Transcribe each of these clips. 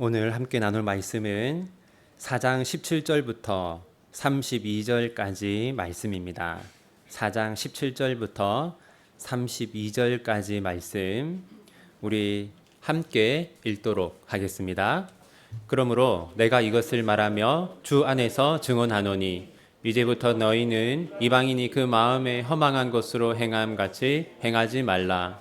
오늘 함께 나눌 말씀은 4장 17절부터 32절까지 말씀입니다. 4장 17절부터 32절까지 말씀 우리 함께 읽도록 하겠습니다. 그러므로 내가 이것을 말하며 주 안에서 증언하노니 이제부터 너희는 이방인이 그 마음에 허망한 것으로 행함 같이 행하지 말라.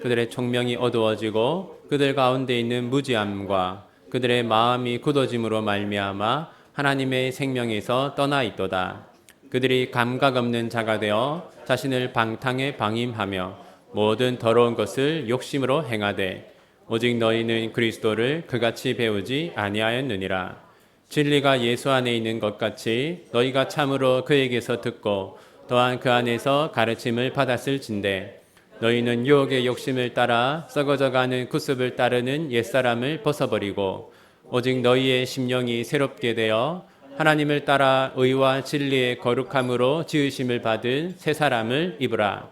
그들의 총명이 어두워지고 그들 가운데 있는 무지함과 그들의 마음이 굳어짐으로 말미암아 하나님의 생명에서 떠나 있도다. 그들이 감각 없는 자가 되어 자신을 방탕에 방임하며 모든 더러운 것을 욕심으로 행하되 오직 너희는 그리스도를 그같이 배우지 아니하였느니라. 진리가 예수 안에 있는 것 같이 너희가 참으로 그에게서 듣고 또한 그 안에서 가르침을 받았을진대 너희는 유혹의 욕심을 따라 썩어져가는 구습을 따르는 옛사람을 벗어버리고 오직 너희의 심령이 새롭게 되어 하나님을 따라 의와 진리의 거룩함으로 지으심을 받은 새 사람을 입으라.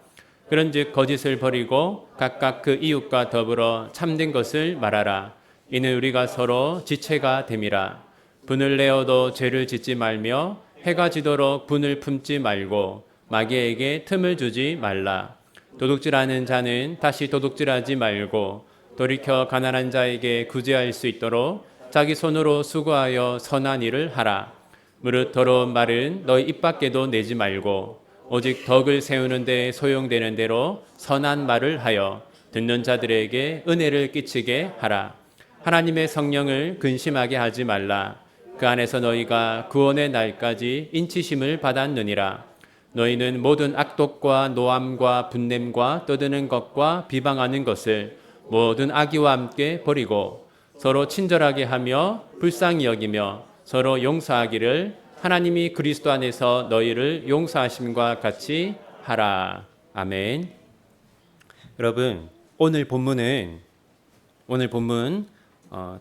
그런즉 거짓을 버리고 각각 그 이웃과 더불어 참된 것을 말하라. 이는 우리가 서로 지체가 됨이라. 분을 내어도 죄를 짓지 말며 해가 지도록 분을 품지 말고 마귀에게 틈을 주지 말라. 도둑질하는 자는 다시 도둑질하지 말고 돌이켜 가난한 자에게 구제할 수 있도록 자기 손으로 수고하여 선한 일을 하라. 무릇 더러운 말은 너희 입 밖에도 내지 말고 오직 덕을 세우는 데 소용되는 대로 선한 말을 하여 듣는 자들에게 은혜를 끼치게 하라. 하나님의 성령을 근심하게 하지 말라. 그 안에서 너희가 구원의 날까지 인치심을 받았느니라. 너희는 모든 악독과 노함과 분냄과 떠드는 것과 비방하는 것을 모든 악의와 함께 버리고 서로 친절하게 하며 불쌍히 여기며 서로 용서하기를 하나님이 그리스도 안에서 너희를 용서하심과 같이 하라. 아멘. 여러분, 오늘 본문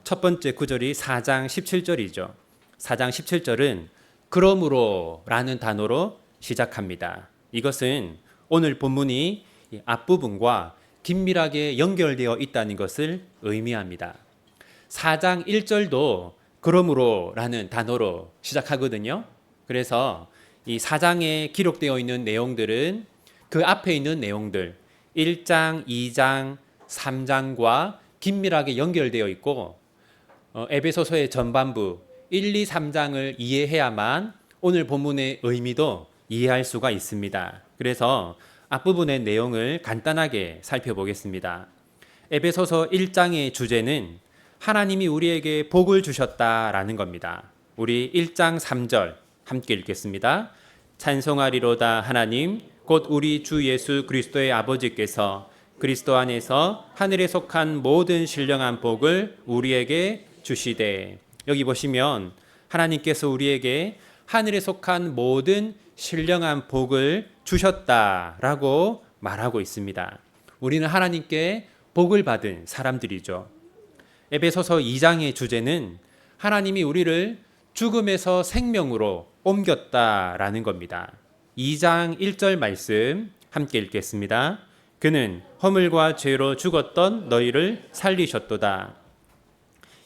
첫 번째 구절이 4장 17절이죠. 4장 17절은 그러므로 라는 단어로 시작합니다. 이것은 오늘 본문이 앞부분과 긴밀하게 연결되어 있다는 것을 의미합니다. 4장 1절도 그러므로 라는 단어로 시작하거든요. 그래서 이 4장에 기록되어 있는 내용들은 그 앞에 있는 내용들 1장, 2장, 3장과 긴밀하게 연결되어 있고 에베소서의 전반부 1, 2, 3장을 이해해야만 오늘 본문의 의미도 이해할 수가 있습니다. 그래서 앞부분의 내용을 간단하게 살펴보겠습니다. 에베소서 1장의 주제는 하나님이 우리에게 복을 주셨다라는 겁니다. 우리 1장 3절 함께 읽겠습니다. 찬송하리로다 하나님 곧 우리 주 예수 그리스도의 아버지께서 그리스도 안에서 하늘에 속한 모든 신령한 복을 우리에게 주시되. 여기 보시면 하나님께서 우리에게 하늘에 속한 모든 신령한 복을 주셨다라고 말하고 있습니다. 우리는 하나님께 복을 받은 사람들이죠. 에베소서 2장의 주제는 하나님이 우리를 죽음에서 생명으로 옮겼다라는 겁니다. 2장 1절 말씀 함께 읽겠습니다. 그는 허물과 죄로 죽었던 너희를 살리셨도다.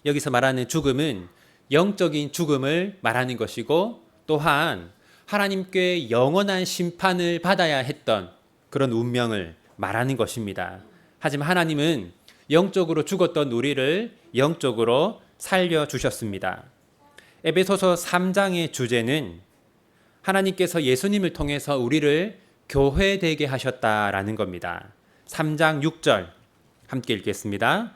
여기서 말하는 죽음은 영적인 죽음을 말하는 것이고 또한 하나님께 영원한 심판을 받아야 했던 그런 운명을 말하는 것입니다. 하지만 하나님은 영적으로 죽었던 우리를 영적으로 살려주셨습니다. 에베소서 3장의 주제는 하나님께서 예수님을 통해서 우리를 교회되게 하셨다라는 겁니다. 3장 6절 함께 읽겠습니다.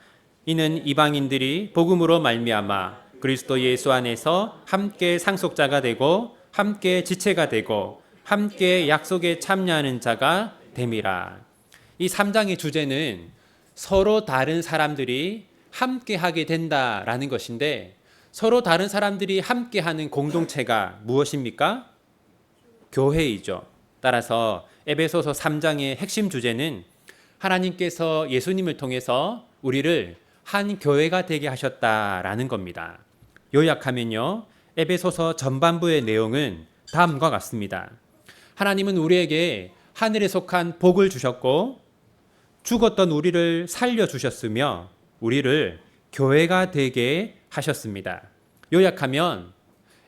이는 이방인들이 복음으로 말미암아 그리스도 예수 안에서 함께 상속자가 되고 함께 지체가 되고 함께 약속에 참여하는 자가 됨이라. 이 3장의 주제는 서로 다른 사람들이 함께 하게 된다라는 것인데 서로 다른 사람들이 함께 하는 공동체가 무엇입니까? 교회이죠. 따라서 에베소서 3장의 핵심 주제는 하나님께서 예수님을 통해서 우리를 한 교회가 되게 하셨다라는 겁니다. 요약하면요. 에베소서 전반부의 내용은 다음과 같습니다. 하나님은 우리에게 하늘에 속한 복을 주셨고 죽었던 우리를 살려주셨으며 우리를 교회가 되게 하셨습니다. 요약하면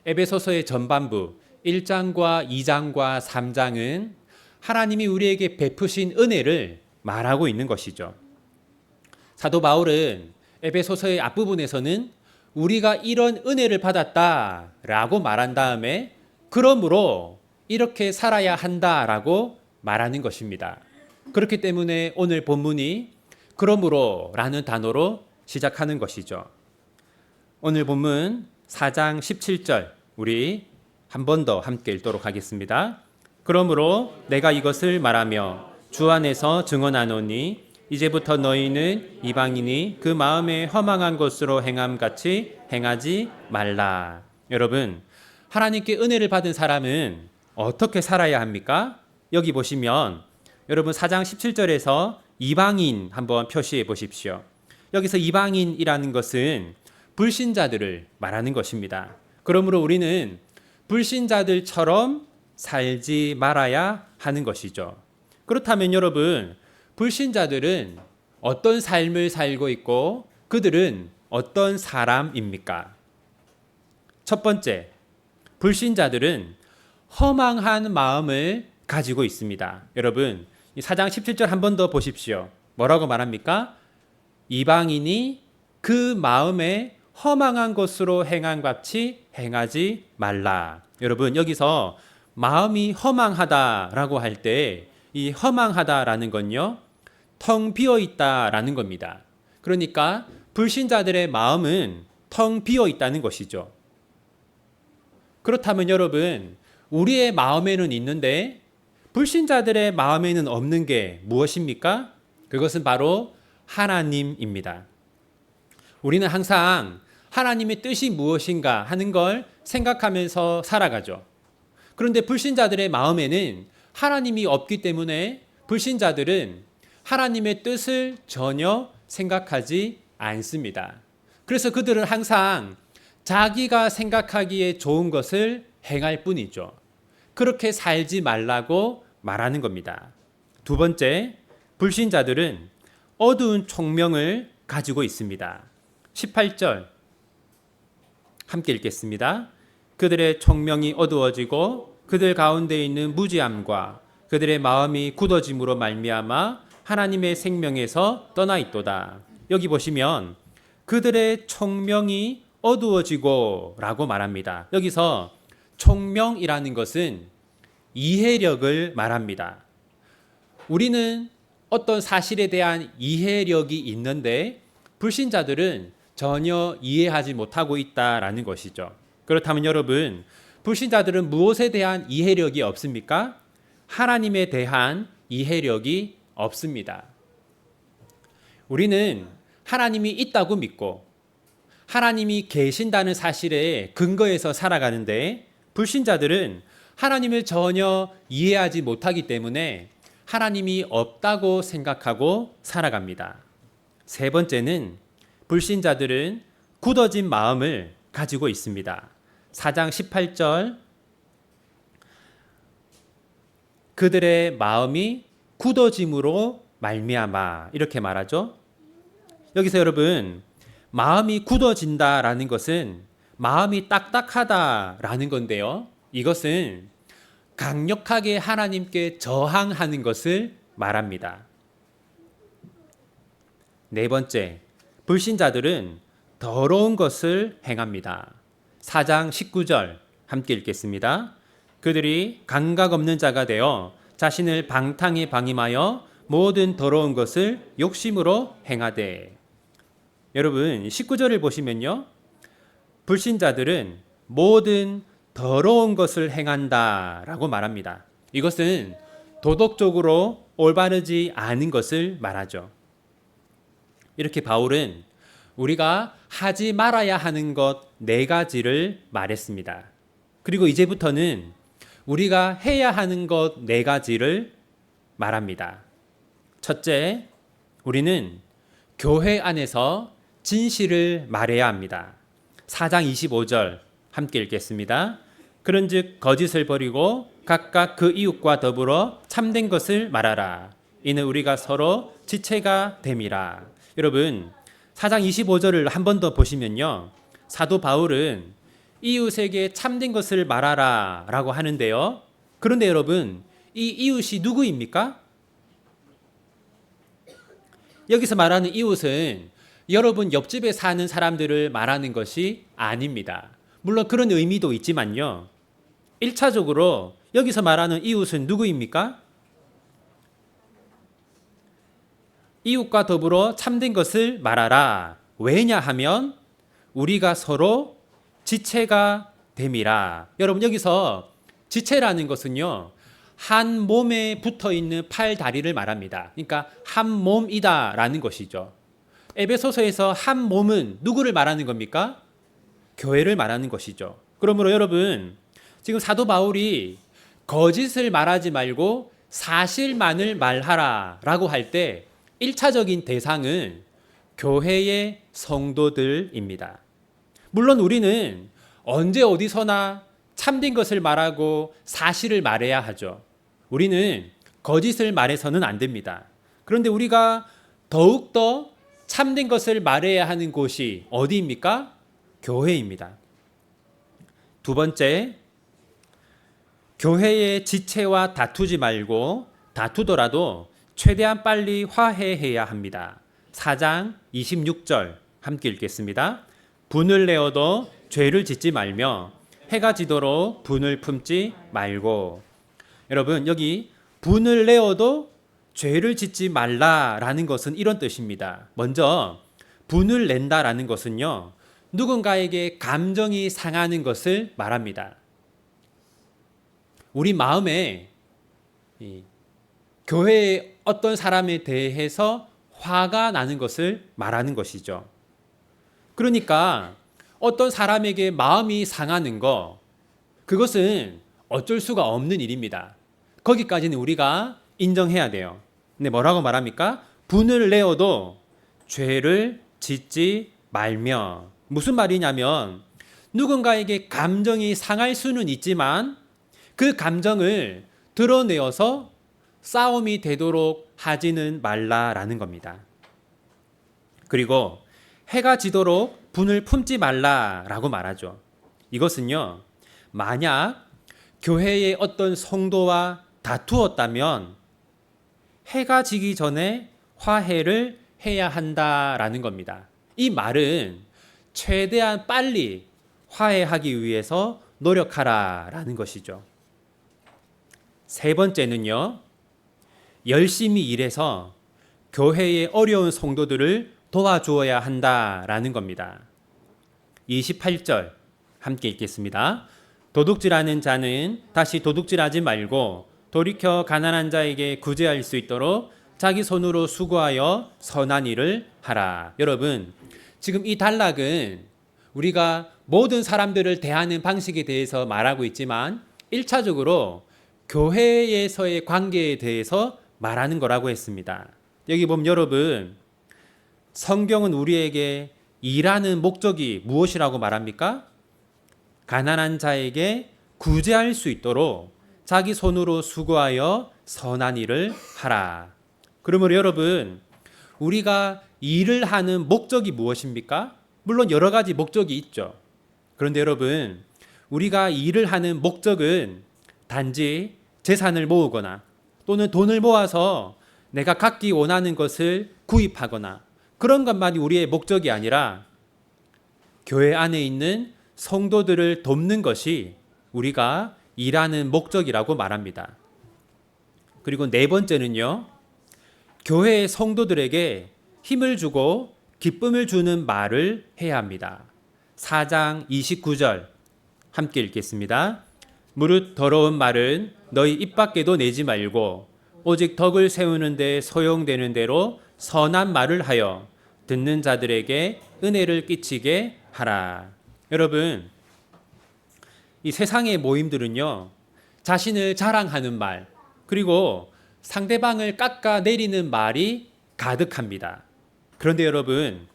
에베소서의 전반부 1장과 2장과 3장은 하나님이 우리에게 베푸신 은혜를 말하고 있는 것이죠. 사도 바울은 에베소서의 앞부분에서는 우리가 이런 은혜를 받았다라고 말한 다음에 그러므로 이렇게 살아야 한다라고 말하는 것입니다. 그렇기 때문에 오늘 본문이 그러므로라는 단어로 시작하는 것이죠. 오늘 본문 4장 17절 우리 한 번 더 함께 읽도록 하겠습니다. 그러므로 내가 이것을 말하며 주 안에서 증언하노니 이제부터 너희는 이방인이 그 마음에 허망한 것으로 행함같이 행하지 말라. 여러분, 하나님께 은혜를 받은 사람은 어떻게 살아야 합니까? 여기 보시면 여러분 4장 17절에서 이방인 한번 표시해 보십시오. 여기서 이방인이라는 것은 불신자들을 말하는 것입니다. 그러므로 우리는 불신자들처럼 살지 말아야 하는 것이죠. 그렇다면 여러분, 불신자들은 어떤 삶을 살고 있고 그들은 어떤 사람입니까? 첫 번째, 불신자들은 허망한 마음을 가지고 있습니다. 여러분, 이 4장 17절 한 번 더 보십시오. 뭐라고 말합니까? 이방인이 그 마음에 허망한 것으로 행한 같이 행하지 말라. 여러분, 여기서 마음이 허망하다라고 할 때 이 허망하다라는 건요, 텅 비어 있다라는 겁니다. 그러니까 불신자들의 마음은 텅 비어 있다는 것이죠. 그렇다면 여러분, 우리의 마음에는 있는데 불신자들의 마음에는 없는 게 무엇입니까? 그것은 바로 하나님입니다. 우리는 항상 하나님의 뜻이 무엇인가 하는 걸 생각하면서 살아가죠. 그런데 불신자들의 마음에는 하나님이 없기 때문에 불신자들은 하나님의 뜻을 전혀 생각하지 않습니다. 그래서 그들은 항상 자기가 생각하기에 좋은 것을 행할 뿐이죠. 그렇게 살지 말라고 말하는 겁니다. 두 번째, 불신자들은 어두운 총명을 가지고 있습니다. 18절 함께 읽겠습니다. 그들의 총명이 어두워지고 그들 가운데 있는 무지함과 그들의 마음이 굳어짐으로 말미암아 하나님의 생명에서 떠나 있도다. 여기 보시면 그들의 총명이 어두워지고 라고 말합니다. 여기서 총명이라는 것은 이해력을 말합니다. 우리는 어떤 사실에 대한 이해력이 있는데 불신자들은 전혀 이해하지 못하고 있다라는 것이죠. 그렇다면 여러분, 불신자들은 무엇에 대한 이해력이 없습니까? 하나님에 대한 이해력이 없습니다. 우리는 하나님이 있다고 믿고 하나님이 계신다는 사실에 근거해서 살아가는데 불신자들은 하나님을 전혀 이해하지 못하기 때문에 하나님이 없다고 생각하고 살아갑니다. 세 번째는 불신자들은 굳어진 마음을 가지고 있습니다. 4장 18절 그들의 마음이 굳어짐으로 말미암아 이렇게 말하죠. 여기서 여러분, 마음이 굳어진다라는 것은 마음이 딱딱하다라는 건데요. 이것은 강력하게 하나님께 저항하는 것을 말합니다. 네 번째, 불신자들은 더러운 것을 행합니다. 4장 19절 함께 읽겠습니다. 그들이 감각 없는 자가 되어 자신을 방탕에 방임하여 모든 더러운 것을 욕심으로 행하되. 여러분 19절을 보시면요, 불신자들은 모든 더러운 것을 행한다라고 말합니다. 이것은 도덕적으로 올바르지 않은 것을 말하죠. 이렇게 바울은 우리가 하지 말아야 하는 것 4가지를 말했습니다. 그리고 이제부터는 우리가 해야 하는 것 4가지를 말합니다. 첫째, 우리는 교회 안에서 진실을 말해야 합니다. 4장 25절 함께 읽겠습니다. 그런즉 거짓을 버리고 각각 그 이웃과 더불어 참된 것을 말하라. 이는 우리가 서로 지체가 됨이라. 여러분, 4장 25절을 한 번 더 보시면요. 사도 바울은 이웃에게 참된 것을 말하라 라고 하는데요. 그런데 여러분, 이 이웃이 누구입니까? 여기서 말하는 이웃은 여러분 옆집에 사는 사람들을 말하는 것이 아닙니다. 물론 그런 의미도 있지만요. 1차적으로 여기서 말하는 이웃은 누구입니까? 이웃과 더불어 참된 것을 말하라. 왜냐하면 우리가 서로 지체가 됨이라. 여러분 여기서 지체라는 것은요. 한 몸에 붙어 있는 팔, 다리를 말합니다. 그러니까 한 몸이다라는 것이죠. 에베소서에서 한 몸은 누구를 말하는 겁니까? 교회를 말하는 것이죠. 그러므로 여러분 지금 사도 바울이 거짓을 말하지 말고 사실만을 말하라 라고 할 때 1차적인 대상은 교회의 성도들입니다. 물론 우리는 언제 어디서나 참된 것을 말하고 사실을 말해야 하죠. 우리는 거짓을 말해서는 안 됩니다. 그런데 우리가 더욱더 참된 것을 말해야 하는 곳이 어디입니까? 교회입니다. 두 번째, 교회의 지체와 다투지 말고 다투더라도 최대한 빨리 화해해야 합니다. 4장 26절 함께 읽겠습니다. 분을 내어도 죄를 짓지 말며 해가 지도록 분을 품지 말고. 여러분 여기 분을 내어도 죄를 짓지 말라라는 것은 이런 뜻입니다. 먼저 분을 낸다라는 것은요. 누군가에게 감정이 상하는 것을 말합니다. 우리 마음에 교회의 어떤 사람에 대해서 화가 나는 것을 말하는 것이죠. 그러니까 어떤 사람에게 마음이 상하는 거, 그것은 어쩔 수가 없는 일입니다. 거기까지는 우리가 인정해야 돼요. 근데 뭐라고 말합니까? 분을 내어도 죄를 짓지 말며. 무슨 말이냐면 누군가에게 감정이 상할 수는 있지만 그 감정을 드러내어서 싸움이 되도록 하지는 말라라는 겁니다. 그리고 해가 지도록 분을 품지 말라라고 말하죠. 이것은요, 만약 교회의 어떤 성도와 다투었다면 해가 지기 전에 화해를 해야 한다라는 겁니다. 이 말은 최대한 빨리 화해하기 위해서 노력하라라는 것이죠. 세 번째는요, 열심히 일해서 교회의 어려운 성도들을 도와주어야 한다라는 겁니다. 28절 함께 읽겠습니다. 도둑질하는 자는 다시 도둑질하지 말고 돌이켜 가난한 자에게 구제할 수 있도록 자기 손으로 수고하여 선한 일을 하라. 여러분, 지금 이 단락은 우리가 모든 사람들을 대하는 방식에 대해서 말하고 있지만 1차적으로 교회에서의 관계에 대해서 말하는 거라고 했습니다. 여기 보면 여러분, 성경은 우리에게 일하는 목적이 무엇이라고 말합니까? 가난한 자에게 구제할 수 있도록 자기 손으로 수고하여 선한 일을 하라. 그러므로 여러분, 우리가 일을 하는 목적이 무엇입니까? 물론 여러 가지 목적이 있죠. 그런데 여러분, 우리가 일을 하는 목적은 단지 재산을 모으거나 또는 돈을 모아서 내가 갖기 원하는 것을 구입하거나 그런 것만이 우리의 목적이 아니라 교회 안에 있는 성도들을 돕는 것이 우리가 일하는 목적이라고 말합니다. 그리고 네 번째는요, 교회의 성도들에게 힘을 주고 기쁨을 주는 말을 해야 합니다. 4장 29절 함께 읽겠습니다. 무릇 더러운 말은 너희 입 밖에도 내지 말고 오직 덕을 세우는 데 소용되는 대로 선한 말을 하여 듣는 자들에게 은혜를 끼치게 하라. 여러분, 이 세상의 모임들은요, 자신을 자랑하는 말, 그리고 상대방을 깎아내리는 말이 가득합니다. 그런데 여러분,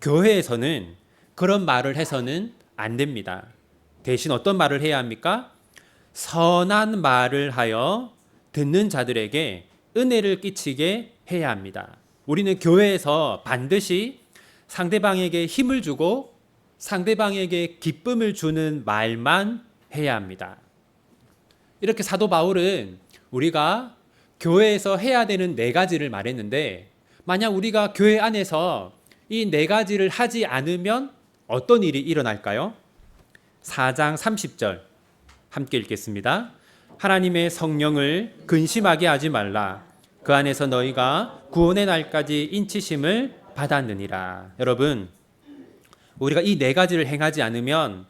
교회에서는 그런 말을 해서는 안 됩니다. 대신 어떤 말을 해야 합니까? 선한 말을 하여 듣는 자들에게 은혜를 끼치게 해야 합니다. 우리는 교회에서 반드시 상대방에게 힘을 주고 상대방에게 기쁨을 주는 말만 해야 합니다. 이렇게 사도 바울은 우리가 교회에서 해야 되는 4가지를 말했는데, 만약 우리가 교회 안에서 이 4가지를 하지 않으면 어떤 일이 일어날까요? 4장 30절 함께 읽겠습니다. 하나님의 성령을 근심하게 하지 말라. 그 안에서 너희가 구원의 날까지 인치심을 받았느니라. 여러분, 우리가 이 4가지를 행하지 않으면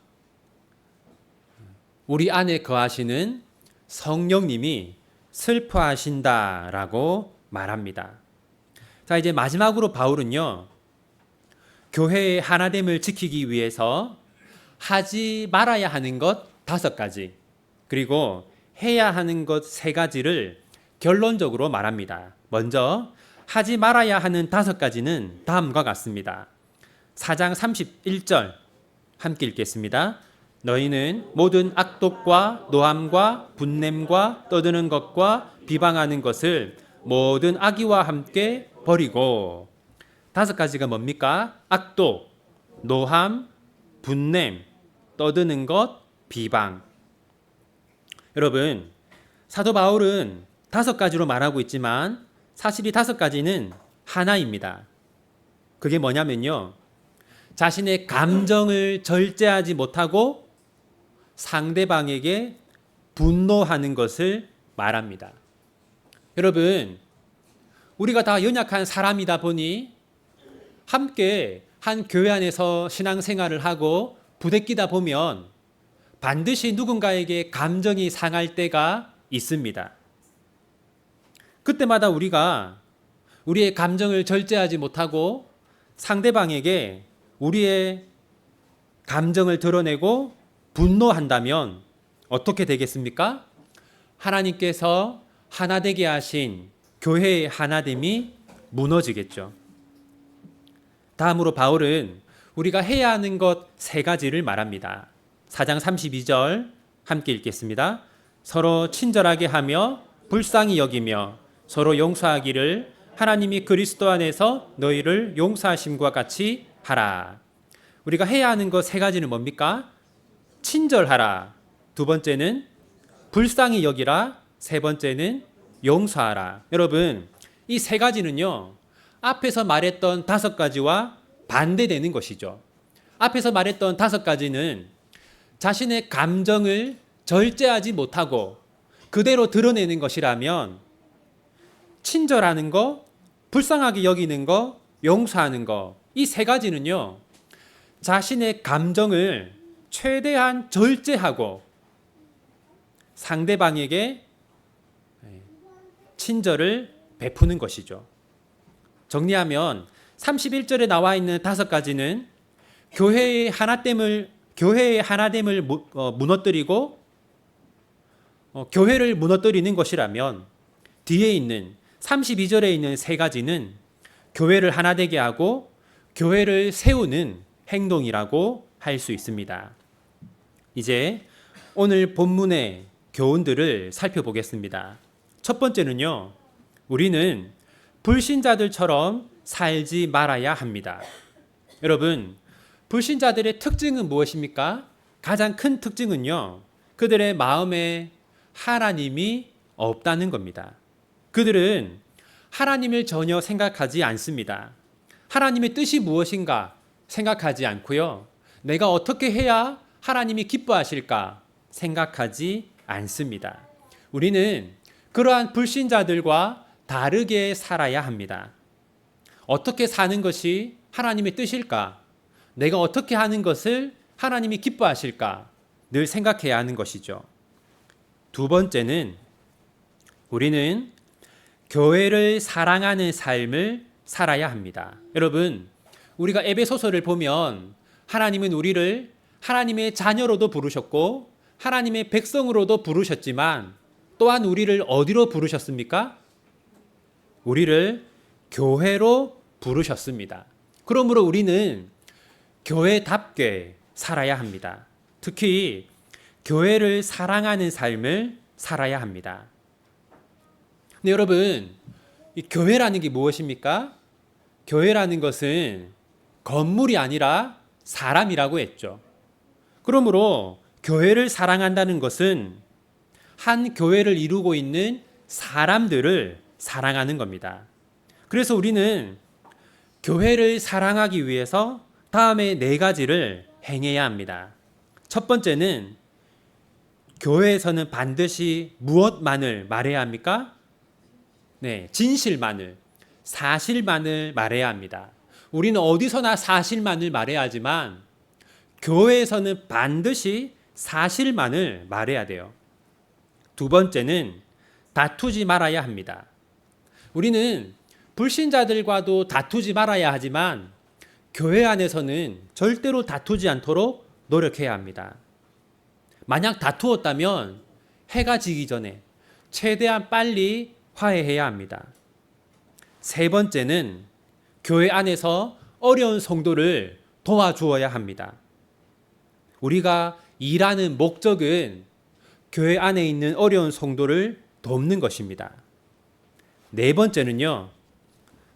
우리 안에 거하시는 성령님이 슬퍼하신다라고 말합니다. 자, 이제 마지막으로 바울은요, 교회의 하나됨을 지키기 위해서 하지 말아야 하는 것 5가지, 그리고 해야 하는 것 3가지를 결론적으로 말합니다. 먼저 하지 말아야 하는 5가지는 다음과 같습니다. 4장 31절 함께 읽겠습니다. 너희는 모든 악독과 노함과 분냄과 떠드는 것과 비방하는 것을 모든 악의와 함께 버리고. 5가지가 뭡니까? 악독, 노함, 분냄, 떠드는 것, 비방. 여러분, 사도 바울은 5가지로 말하고 있지만 사실 이 5가지는 하나입니다. 그게 뭐냐면요, 자신의 감정을 절제하지 못하고 상대방에게 분노하는 것을 말합니다. 여러분, 우리가 다 연약한 사람이다 보니 함께 한 교회 안에서 신앙생활을 하고 부대끼다 보면 반드시 누군가에게 감정이 상할 때가 있습니다. 그때마다 우리가 우리의 감정을 절제하지 못하고 상대방에게 우리의 감정을 드러내고 분노한다면 어떻게 되겠습니까? 하나님께서 하나 되게 하신 교회의 하나됨이 무너지겠죠. 다음으로 바울은 우리가 해야 하는 것 3가지를 말합니다. 4장 32절 함께 읽겠습니다. 서로 친절하게 하며 불쌍히 여기며 서로 용서하기를 하나님이 그리스도 안에서 너희를 용서하심과 같이 하라. 우리가 해야 하는 것 3가지는 뭡니까? 친절하라. 2번째는 불쌍히 여기라. 3번째는 용서하라. 여러분, 이 3가지는요, 앞에서 말했던 5가지와 반대되는 것이죠. 앞에서 말했던 5가지는 자신의 감정을 절제하지 못하고 그대로 드러내는 것이라면, 친절하는 거, 불쌍하게 여기는 거, 용서하는 거, 이 3가지는요, 자신의 감정을 최대한 절제하고 상대방에게 친절을 베푸는 것이죠. 정리하면 31절에 나와 있는 5가지는 교회의 하나됨을 무너뜨리고 교회를 무너뜨리는 것이라면, 뒤에 있는 32절에 있는 3가지는 교회를 하나 되게 하고 교회를 세우는 행동이라고 할 수 있습니다. 이제 오늘 본문의 교훈들을 살펴보겠습니다. 첫 번째는요, 우리는 불신자들처럼 살지 말아야 합니다. 여러분, 불신자들의 특징은 무엇입니까? 가장 큰 특징은요, 그들의 마음에 하나님이 없다는 겁니다. 그들은 하나님을 전혀 생각하지 않습니다. 하나님의 뜻이 무엇인가 생각하지 않고요, 내가 어떻게 해야 하나님이 기뻐하실까 생각하지 않습니다. 우리는 그러한 불신자들과 다르게 살아야 합니다. 어떻게 사는 것이 하나님의 뜻일까? 내가 어떻게 하는 것을 하나님이 기뻐하실까? 늘 생각해야 하는 것이죠. 2번째는 우리는 교회를 사랑하는 삶을 살아야 합니다. 여러분, 우리가 에베소서를 보면 하나님은 우리를 하나님의 자녀로도 부르셨고 하나님의 백성으로도 부르셨지만, 또한 우리를 어디로 부르셨습니까? 우리를 교회로 부르셨습니다. 그러므로 우리는 교회답게 살아야 합니다. 특히 교회를 사랑하는 삶을 살아야 합니다. 근데 여러분, 이 교회라는 게 무엇입니까? 교회라는 것은 건물이 아니라 사람이라고 했죠. 그러므로 교회를 사랑한다는 것은 한 교회를 이루고 있는 사람들을 사랑하는 겁니다. 그래서 우리는 교회를 사랑하기 위해서 다음에 4가지를 행해야 합니다. 첫 번째는 교회에서는 반드시 무엇만을 말해야 합니까? 네, 진실만을, 사실만을 말해야 합니다. 우리는 어디서나 사실만을 말해야 하지만 교회에서는 반드시 사실만을 말해야 돼요. 두 번째는 다투지 말아야 합니다. 우리는 불신자들과도 다투지 말아야 하지만 교회 안에서는 절대로 다투지 않도록 노력해야 합니다. 만약 다투었다면 해가 지기 전에 최대한 빨리 화해해야 합니다. 세 번째는 교회 안에서 어려운 성도를 도와주어야 합니다. 우리가 일하는 목적은 교회 안에 있는 어려운 성도를 돕는 것입니다. 네 번째는요,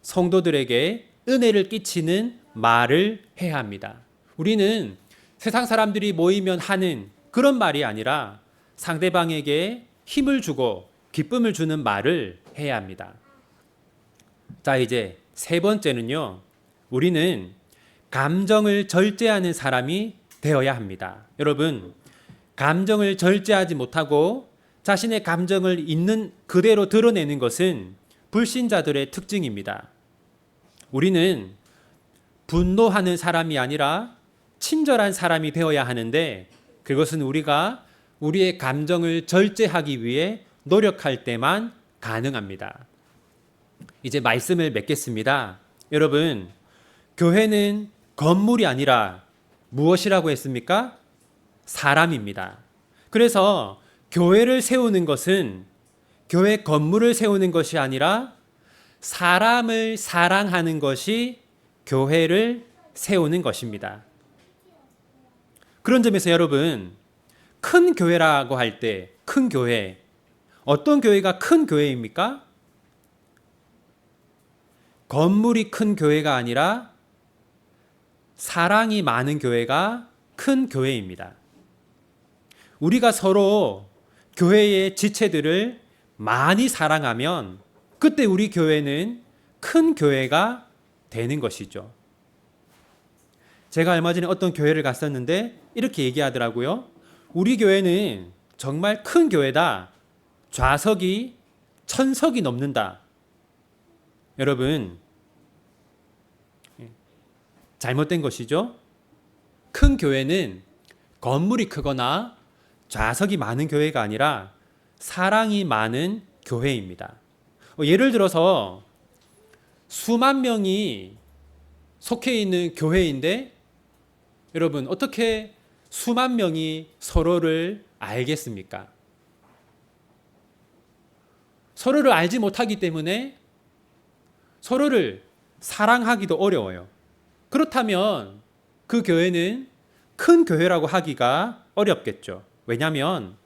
성도들에게 은혜를 끼치는 말을 해야 합니다. 우리는 세상 사람들이 모이면 하는 그런 말이 아니라 상대방에게 힘을 주고 기쁨을 주는 말을 해야 합니다. 자, 이제 세 번째는요, 우리는 감정을 절제하는 사람이 되어야 합니다. 여러분, 감정을 절제하지 못하고 자신의 감정을 있는 그대로 드러내는 것은 불신자들의 특징입니다. 우리는 분노하는 사람이 아니라 친절한 사람이 되어야 하는데 그것은 우리가 우리의 감정을 절제하기 위해 노력할 때만 가능합니다. 이제 말씀을 맺겠습니다. 여러분, 교회는 건물이 아니라 무엇이라고 했습니까? 사람입니다. 그래서 교회를 세우는 것은 교회 건물을 세우는 것이 아니라 사람을 사랑하는 것이 교회를 세우는 것입니다. 그런 점에서 여러분, 큰 교회라고 할 때 큰 교회, 어떤 교회가 큰 교회입니까? 건물이 큰 교회가 아니라 사랑이 많은 교회가 큰 교회입니다. 우리가 서로 교회의 지체들을 많이 사랑하면 그때 우리 교회는 큰 교회가 되는 것이죠. 제가 얼마 전에 어떤 교회를 갔었는데 이렇게 얘기하더라고요. 우리 교회는 정말 큰 교회다. 좌석이 1000석이 넘는다. 여러분, 잘못된 것이죠. 큰 교회는 건물이 크거나 좌석이 많은 교회가 아니라 사랑이 많은 교회입니다. 예를 들어서 수만 명이 속해 있는 교회인데 여러분, 어떻게 수만 명이 서로를 알겠습니까? 서로를 알지 못하기 때문에 서로를 사랑하기도 어려워요. 그렇다면 그 교회는 큰 교회라고 하기가 어렵겠죠. 왜냐하면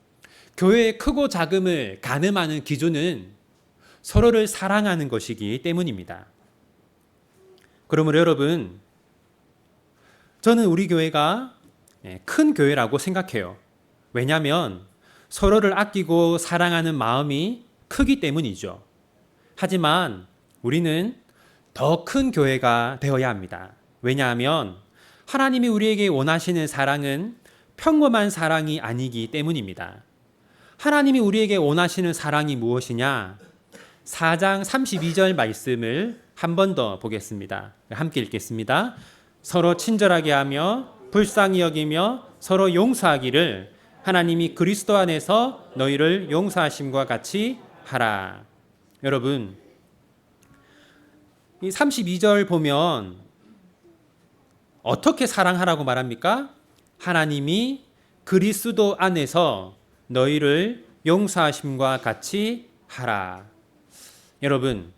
교회의 크고 작음을 가늠하는 기준은 서로를 사랑하는 것이기 때문입니다. 그러므로 여러분, 저는 우리 교회가 큰 교회라고 생각해요. 왜냐하면 서로를 아끼고 사랑하는 마음이 크기 때문이죠. 하지만 우리는 더 큰 교회가 되어야 합니다. 왜냐하면 하나님이 우리에게 원하시는 사랑은 평범한 사랑이 아니기 때문입니다. 하나님이 우리에게 원하시는 사랑이 무엇이냐? 4장 32절 말씀을 한 번 더 보겠습니다. 함께 읽겠습니다. 서로 친절하게 하며 불쌍히 여기며 서로 용서하기를 하나님이 그리스도 안에서 너희를 용서하심과 같이 하라. 여러분, 이 32절 보면 어떻게 사랑하라고 말합니까? 하나님이 그리스도 안에서 너희를 용서하심과 같이 하라. 여러분,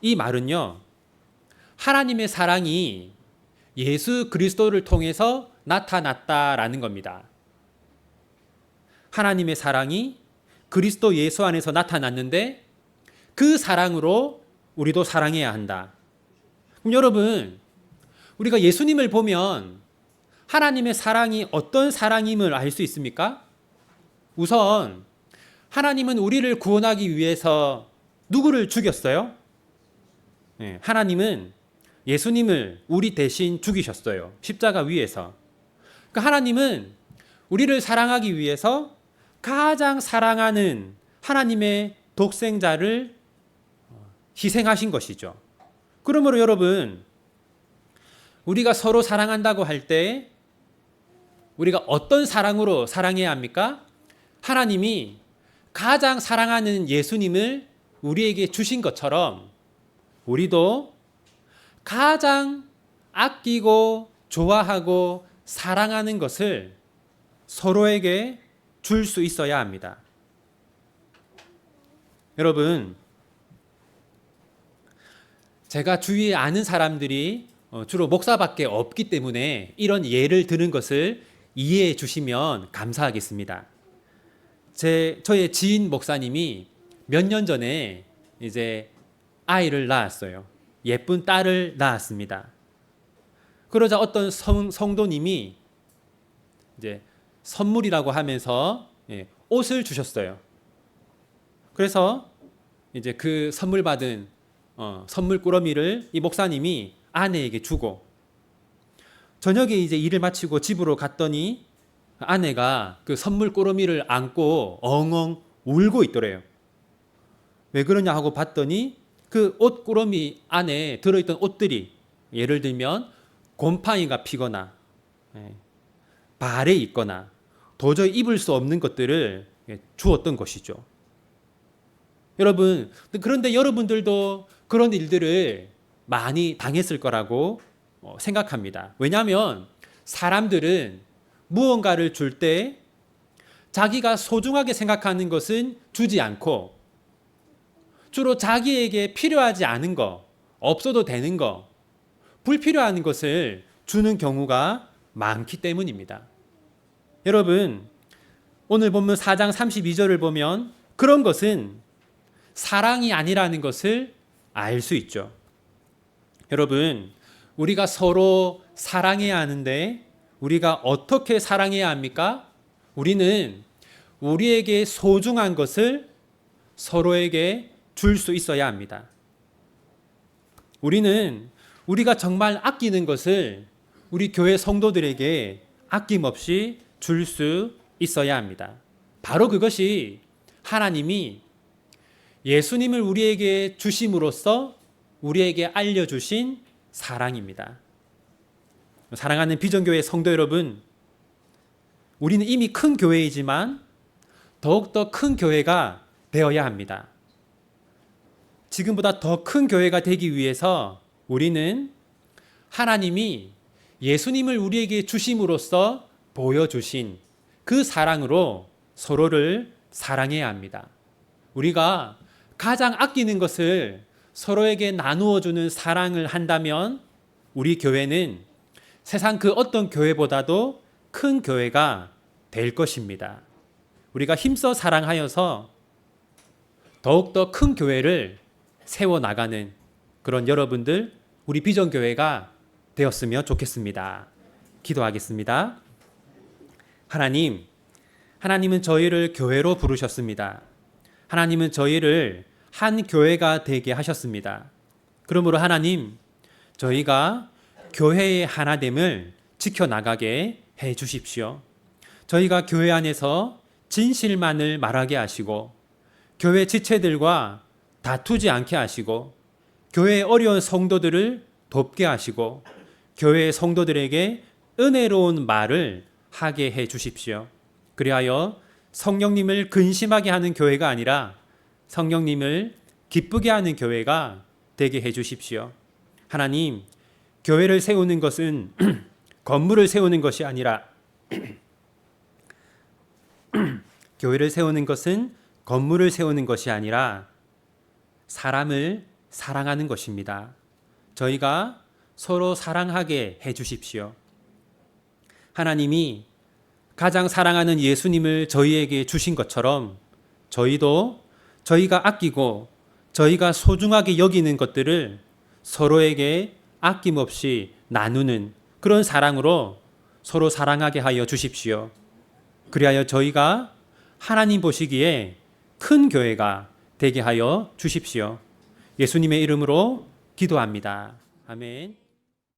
이 말은요, 하나님의 사랑이 예수 그리스도를 통해서 나타났다라는 겁니다. 하나님의 사랑이 그리스도 예수 안에서 나타났는데 그 사랑으로 우리도 사랑해야 한다. 그럼 여러분, 우리가 예수님을 보면 하나님의 사랑이 어떤 사랑임을 알 수 있습니까? 우선 하나님은 우리를 구원하기 위해서 누구를 죽였어요? 네, 하나님은 예수님을 우리 대신 죽이셨어요. 십자가 위에서. 그러니까 하나님은 우리를 사랑하기 위해서 가장 사랑하는 하나님의 독생자를 희생하신 것이죠. 그러므로 여러분, 우리가 서로 사랑한다고 할 때 우리가 어떤 사랑으로 사랑해야 합니까? 하나님이 가장 사랑하는 예수님을 우리에게 주신 것처럼 우리도 가장 아끼고 좋아하고 사랑하는 것을 서로에게 줄 수 있어야 합니다. 여러분, 제가 주위에 아는 사람들이 주로 목사밖에 없기 때문에 이런 예를 드는 것을 이해해 주시면 감사하겠습니다. 저의 지인 목사님이 몇 년 전에 이제 아이를 낳았어요. 예쁜 딸을 낳았습니다. 그러자 어떤 성도님이 이제 선물이라고 하면서 옷을 주셨어요. 그래서 이제 그 선물 받은 선물 꾸러미를 이 목사님이 아내에게 주고, 저녁에 이제 일을 마치고 집으로 갔더니 아내가 그 선물 꾸러미를 안고 엉엉 울고 있더래요. 왜 그러냐 하고 봤더니 그 옷 꾸러미 안에 들어있던 옷들이, 예를 들면 곰팡이가 피거나 발에 있거나 도저히 입을 수 없는 것들을 주었던 것이죠. 여러분, 그런데 여러분들도 그런 일들을 많이 당했을 거라고 생각합니다. 왜냐하면 사람들은 무언가를 줄 때 자기가 소중하게 생각하는 것은 주지 않고 주로 자기에게 필요하지 않은 거, 없어도 되는 거, 불필요한 것을 주는 경우가 많기 때문입니다. 여러분, 오늘 본문 4장 32절을 보면 그런 것은 사랑이 아니라는 것을 알 수 있죠. 여러분, 우리가 서로 사랑해야 하는데 우리가 어떻게 사랑해야 합니까? 우리는 우리에게 소중한 것을 서로에게 줄 수 있어야 합니다. 우리는 우리가 정말 아끼는 것을 우리 교회 성도들에게 아낌없이 줄 수 있어야 합니다. 바로 그것이 하나님이 예수님을 우리에게 주심으로써 우리에게 알려주신 사랑입니다. 사랑하는 비전교회 성도 여러분, 우리는 이미 큰 교회이지만 더욱더 큰 교회가 되어야 합니다. 지금보다 더 큰 교회가 되기 위해서 우리는 하나님이 예수님을 우리에게 주심으로써 보여주신 그 사랑으로 서로를 사랑해야 합니다. 우리가 가장 아끼는 것을 서로에게 나누어 주는 사랑을 한다면 우리 교회는 세상 그 어떤 교회보다도 큰 교회가 될 것입니다. 우리가 힘써 사랑하여서 더욱더 큰 교회를 세워나가는 그런 여러분들, 우리 비전교회가 되었으면 좋겠습니다. 기도하겠습니다. 하나님은 저희를 교회로 부르셨습니다. 하나님은 저희를 한 교회가 되게 하셨습니다. 그러므로 하나님, 저희가 교회의 하나됨을 지켜나가게 해 주십시오. 저희가 교회 안에서 진실만을 말하게 하시고 교회 지체들과 다투지 않게 하시고 교회의 어려운 성도들을 돕게 하시고 교회의 성도들에게 은혜로운 말을 하게 해 주십시오. 그리하여 성령님을 근심하게 하는 교회가 아니라 성령님을 기쁘게 하는 교회가 되게 해 주십시오. 하나님, 교회를 세우는 것은 건물을 세우는 것이 아니라 교회를 세우는 것은 건물을 세우는 것이 아니라 사람을 사랑하는 것입니다. 저희가 서로 사랑하게 해 주십시오. 하나님이 가장 사랑하는 예수님을 저희에게 주신 것처럼 저희도 저희가 아끼고 저희가 소중하게 여기는 것들을 서로에게 아낌없이 나누는 그런 사랑으로 서로 사랑하게 하여 주십시오. 그리하여 저희가 하나님 보시기에 큰 교회가 되게 하여 주십시오. 예수님의 이름으로 기도합니다. 아멘.